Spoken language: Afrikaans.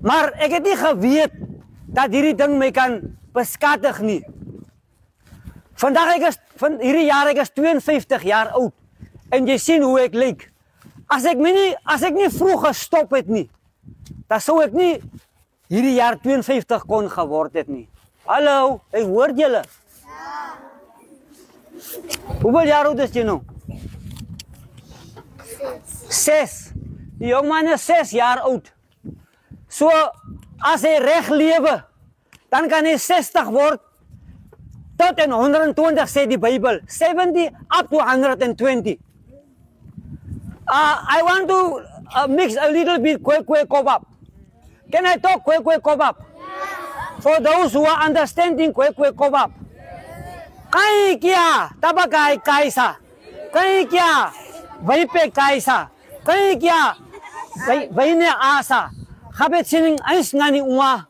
Maar ek het nie geweet dat hierdie ding my kan beskadig nie. Vandag hierdie jaar ek is 52 jaar oud en jy sien hoe ek lyk. As ek nie vroeg gestop het nie, dan sou ek nie hierdie jaar 52 kon geword het nie. Hallo, ek hoor julle. Ja. Hoeveel jaar oud is jy nou? 6. Die jongman is 6 jaar oud. So, as hy reg lewe, dan kan hy 60 word tot en 120 sê die Bybel. 70 up to 120. I want to mix a little bit kwe kobab. Can I talk kwe kobab? Yeah. For those who are understanding kwe kobab. Kai kia tabakai kaisa. Kai kia vaipe kaisa. Kai kia vaine asa. Habet sining ais ngani uwa